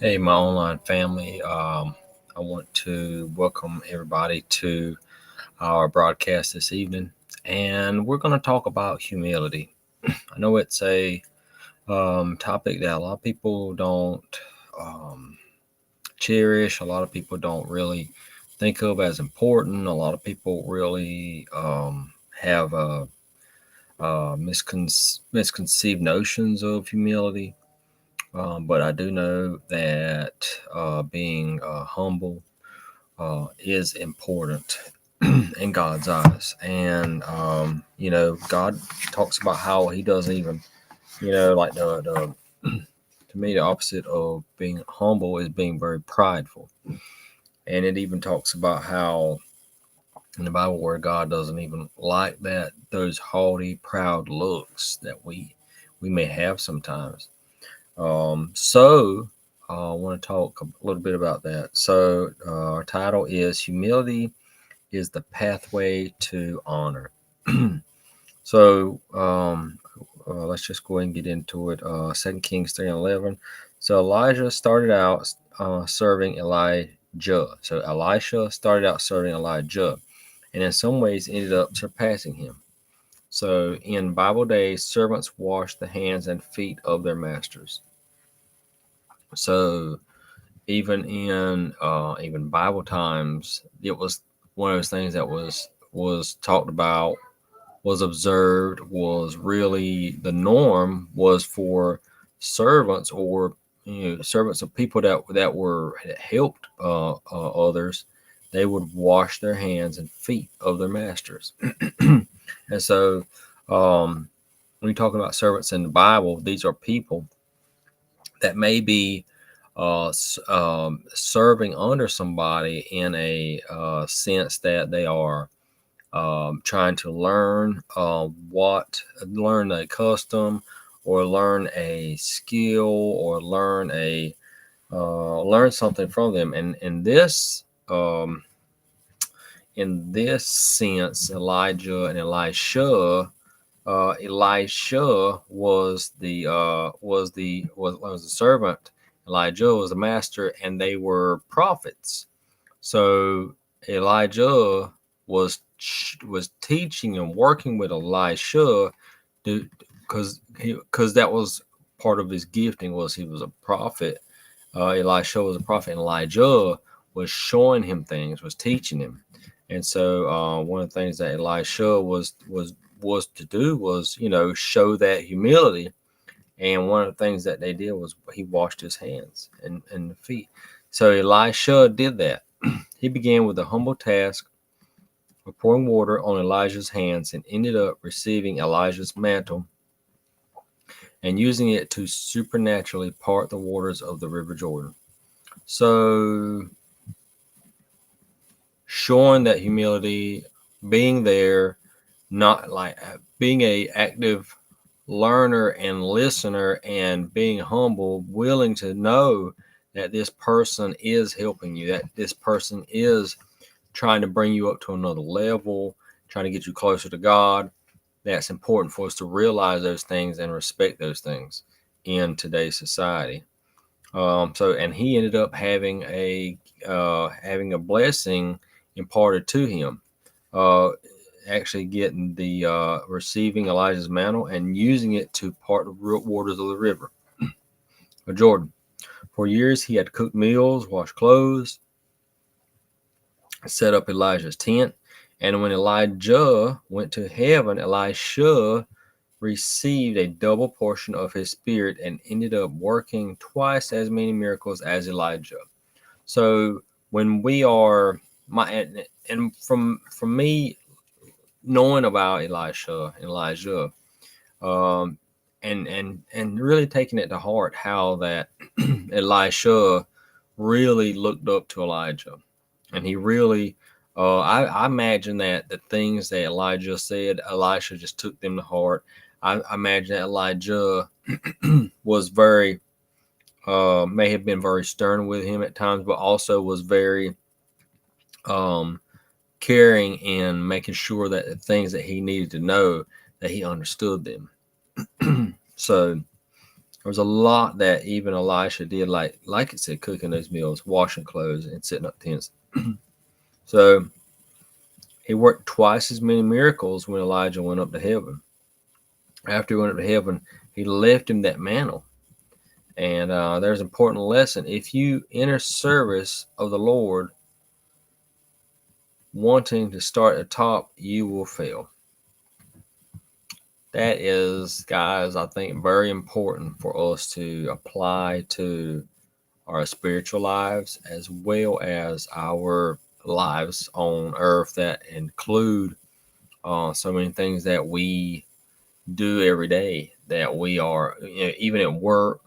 Hey, my online family. I want to welcome everybody to our broadcast this evening, and we're going to talk about humility. I know it's a topic that a lot of people don't um, cherish, a lot of people don't really think of as important, a lot of people really have misconceived notions of humility. But I do know that being humble is important in God's eyes. And, God talks about how he doesn't even, like to me, the opposite of being humble is being very prideful. And it even talks about how in the Bible where God doesn't even like those haughty, proud looks that we may have sometimes. I want to talk a little bit about that. So, our title is Humility is the Pathway to Honor. Let's just go ahead and get into it. 2 Kings 3 and 11. So, Elijah started out serving Elijah. So, Elisha started out serving Elijah, and in some ways ended up surpassing him. So, in Bible days, servants washed the hands and feet of their masters. So, even Bible times, it was one of those things that was talked about, was observed, was really the norm was for servants or servants of people that helped others. They would wash their hands and feet of their masters, and so when you're talking about servants in the Bible, these are people that may be serving under somebody in a sense that they are trying to learn a custom or learn a skill or learn something from them. And in this sense, Elijah and Elisha. Elisha was the servant. Elijah was the master, and they were prophets. So Elijah was teaching and working with Elisha, because that was part of his gifting, was he was a prophet. Elisha was a prophet, and Elijah was showing him things, was teaching him. And so one of the things that Elisha was to do was, show that humility. And one of the things that they did was he washed his hands and the feet. So Elisha did that. He began with a humble task of pouring water on Elijah's hands and ended up receiving Elijah's mantle and using it to supernaturally part the waters of the River Jordan. So, showing that humility, being there, not like being a active learner and listener, and being humble, willing to know that this person is helping you, that this person is trying to bring you up to another level, trying to get you closer to God. That's important for us to realize those things and respect those things in today's society. And he ended up having a blessing imparted to him. Uh, Actually getting the receiving Elijah's mantle and using it to part the waters of the river of Jordan. For years, he had cooked meals, washed clothes, set up Elijah's tent. And when Elijah went to heaven, Elisha received a double portion of his spirit and ended up working twice as many miracles as Elijah. So when we are and from me knowing about Elijah, um, and really taking it to heart how that Elisha really looked up to Elijah, and he really. I imagine that the things that Elijah said, Elisha just took them to heart. I imagine that Elijah was may have been very stern with him at times, but also was very um, caring and making sure that the things that he needed to know, that he understood them. So There was a lot that even Elisha did, like it said, cooking those meals, washing clothes, and setting up tents. So he worked twice as many miracles when Elijah went up to heaven. After he went up to heaven, he left him that mantle. And there's an important lesson. If you enter service of the Lord wanting to start at the top, you will fail. That is, guys, I think very important for us to apply to our spiritual lives as well as our lives on earth that include so many things that we do every day, that we are, even at work,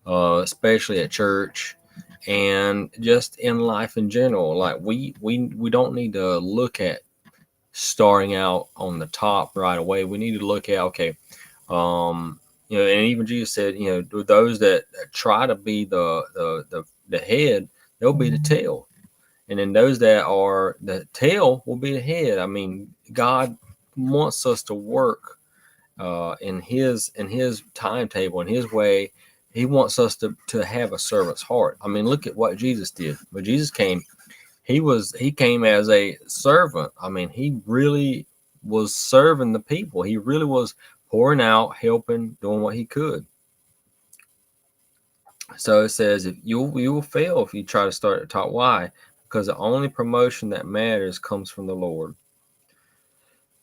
especially at church, and just in life in general. Like we don't need to look at starting out on the top right away. We need to look at, okay, and even Jesus said, those that try to be the head, they'll be the tail, and then those that are the tail will be the head. I mean, God wants us to work in His timetable, in His way. He wants us to have a servant's heart. I mean, look at what Jesus did. When Jesus came, he came as a servant. I mean, he really was serving the people. He really was pouring out, helping, doing what he could. So it says, if you will fail if you try to start at the top. Why? Because the only promotion that matters comes from the Lord.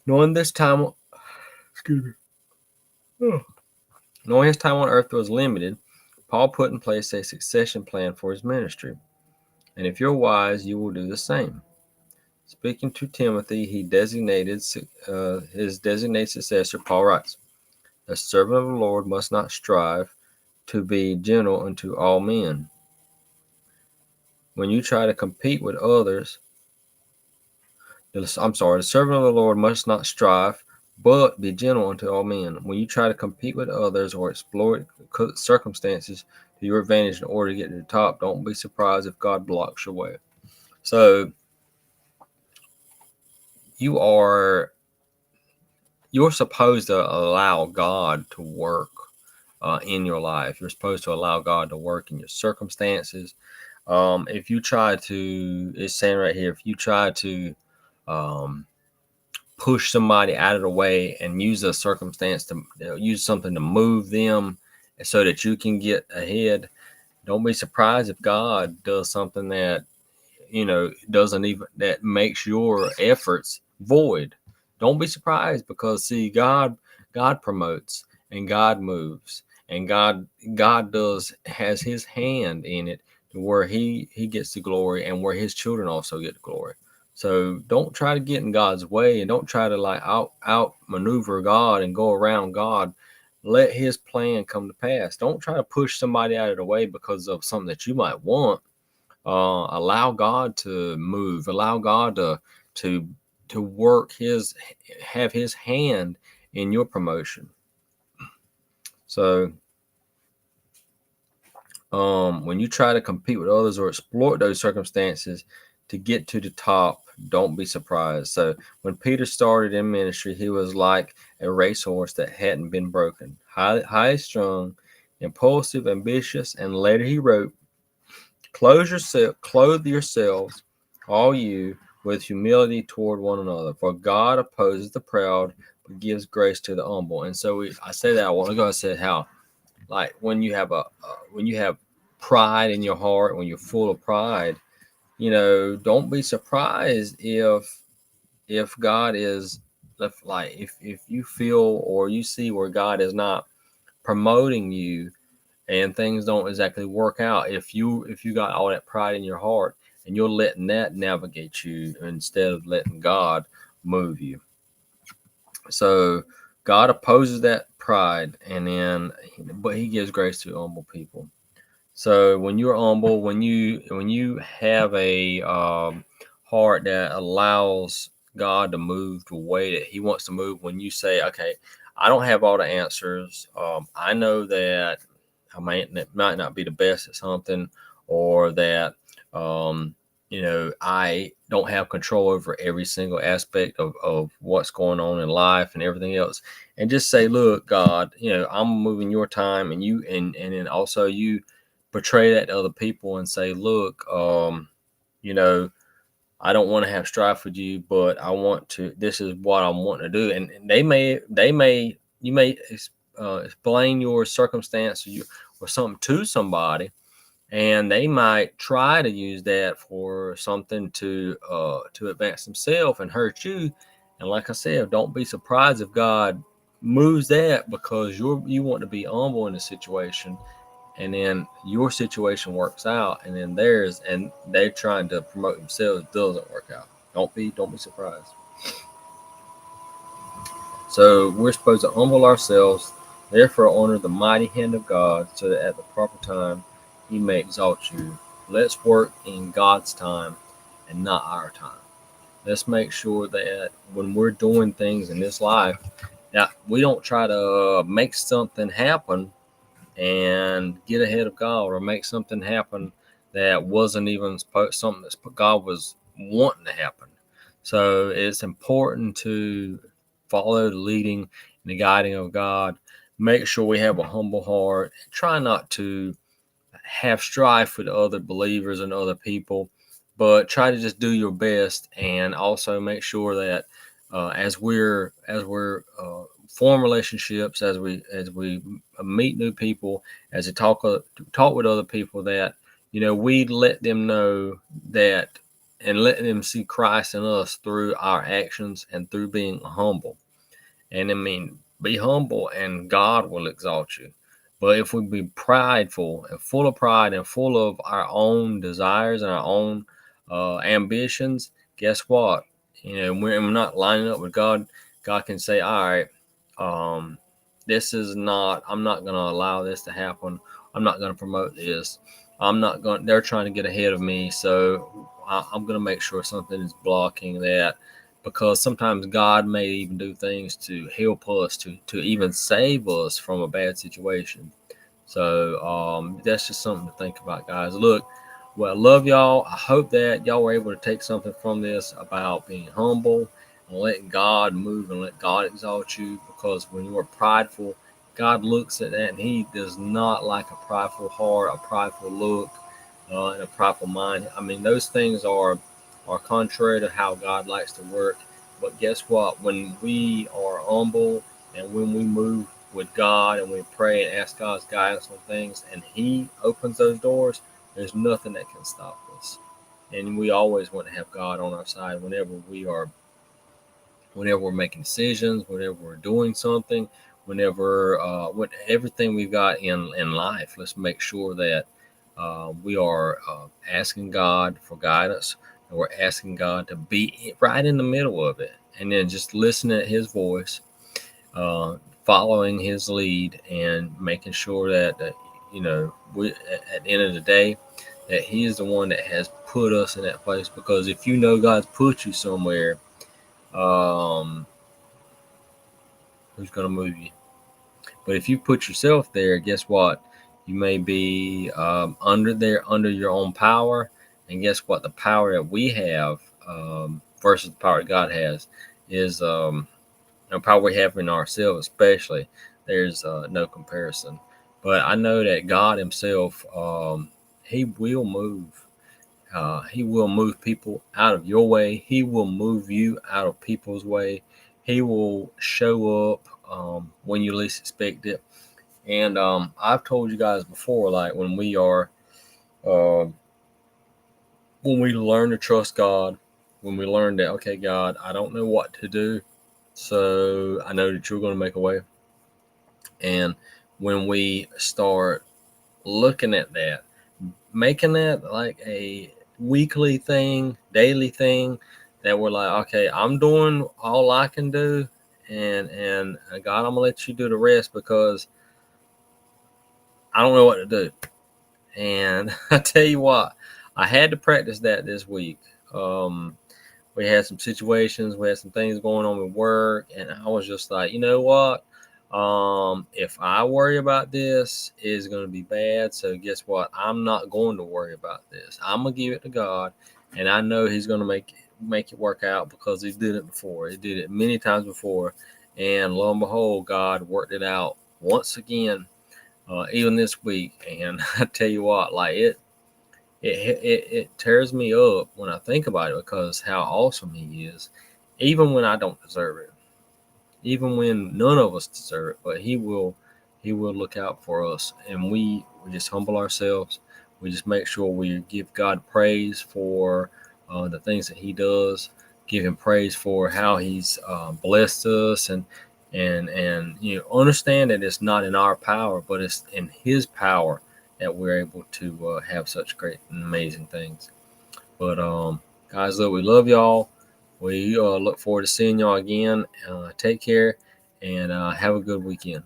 Knowing this time, excuse me, knowing his time on earth was limited, Paul put in place a succession plan for his ministry. And if you're wise, you will do the same. Speaking to Timothy, he designated his designated successor. Paul writes, "The servant of the Lord must not strive to be gentle unto all men." When you try to compete with others, the servant of the Lord must not strive, but be gentle unto all men. When you try to compete with others or exploit circumstances to your advantage in order to get to the top, don't be surprised if God blocks your way. So you're supposed to allow God to work in your life. You're supposed to allow God to work in your circumstances. If you try to, it's saying right here, if you try to push somebody out of the way and use a circumstance to use something to move them so that you can get ahead, don't be surprised if God does something that doesn't even, that makes your efforts void. Don't be surprised, because see, God promotes and God moves, and God has his hand in it to where he gets the glory, and where his children also get the glory. So don't try to get in God's way, and don't try to like out maneuver God and go around God. Let his plan come to pass. Don't try to push somebody out of the way because of something that you might want. Allow God to move. Allow God to work have his hand in your promotion. So when you try to compete with others or exploit those circumstances to get to the top, don't be surprised. So when Peter started in ministry, he was like a racehorse that hadn't been broken, high strung, impulsive, ambitious, and later he wrote, clothe yourselves, all you, with humility toward one another. For God opposes the proud, but gives grace to the humble. And so I said that a while ago. I said how, like, when you have pride in your heart, when you're full of pride, don't be surprised if God is, like, if you feel or you see where God is not promoting you and things don't exactly work out, if you got all that pride in your heart and you're letting that navigate you instead of letting God move you. So God opposes that pride, but he gives grace to humble people. So when you're humble, when you have a heart that allows God to move the way that he wants to move, when you say, okay, I don't have all the answers, I know that I might not be the best at something, or that I don't have control over every single aspect of what's going on in life and everything else. And just say, look, God, I'm moving your time, and then also you portray that to other people and say, look, you know, I don't want to have strife with you, but this is what I'm wanting to do. And you may explain your circumstance or something to somebody, and they might try to use that for something to advance themselves and hurt you. And like I said, don't be surprised if God moves that, because you want to be humble in the situation, and then your situation works out, and then theirs, and they're trying to promote themselves, doesn't work out. Don't be surprised. So we're supposed to humble ourselves, therefore honor the mighty hand of God, so that at the proper time he may exalt you. Let's work in God's time and not our time. Let's make sure that when we're doing things in this life, that we don't try to make something happen and get ahead of God, or make something happen that wasn't even something that God was wanting to happen. So it's important to follow the leading and the guiding of God. Make sure we have a humble heart. Try not to have strife with other believers and other people, but try to just do your best. And also make sure that as we're form relationships, as we meet new people, as we talk with other people, that we let them know that, and let them see Christ in us through our actions and through being humble. And I mean, be humble and God will exalt you. But if we be prideful and full of pride and full of our own desires and our own ambitions, guess what? We're not lining up with God. God can say, all right, I'm not going to allow this to happen. I'm not going to promote this. They're trying to get ahead of me. So I'm going to make sure something is blocking that, because sometimes God may even do things to help us, to even save us from a bad situation. So that's just something to think about, guys. Look, well, I love y'all. I hope that y'all were able to take something from this about being humble and letting God move and let God exalt you, because when you are prideful, God looks at that and he does not like a prideful heart, a prideful look, and a prideful mind. I mean, those things are contrary to how God likes to work. But guess what? When we are humble and when we move with God and we pray and ask God's guidance on things, and he opens those doors, there's nothing that can stop us. And we always want to have God on our side whenever we're making decisions, whenever we're doing something, whenever everything we've got in life. Let's make sure that we are asking God for guidance, and we're asking God to be right in the middle of it, and then just listening to his voice, following his lead, and making sure that we, at the end of the day, that he is the one that has put us in that place. Because if God's put you somewhere, um, who's going to move you? But if you put yourself there, guess what? You may be under your own power. And guess what? The power that we have versus the power that God has is the power we have in ourselves, especially. There's no comparison. But I know that God himself, he will move. He will move people out of your way. He will move you out of people's way. He will show up when you least expect it. And I've told you guys before, like uh, when we learn to trust God, when we learn that, okay, God, I don't know what to do, so I know that you're going to make a way. And when we start looking at that, making that like a weekly thing, daily thing, that we're like, okay, I'm doing all I can do, and God, I'm gonna let you do the rest, because I don't know what to do. And I tell you what, I had to practice that this week. We had some situations, we had some things going on with work, and I was just like, you know what? If I worry about this, it's going to be bad. So guess what? I'm not going to worry about this. I'm going to give it to God, and I know He's going to make it work out because He did it before. He did it many times before, and lo and behold, God worked it out once again, even this week. And I tell you what, like it tears me up when I think about it because how awesome He is, even when I don't deserve it, even when none of us deserve it. But He will look out for us, and we just humble ourselves. We just make sure we give God praise for the things that He does. Give Him praise for how He's blessed us, and understand that it's not in our power, but it's in His power that we're able to have such great and amazing things. But guys, look, we love y'all. We look forward to seeing y'all again. Take care and have a good weekend.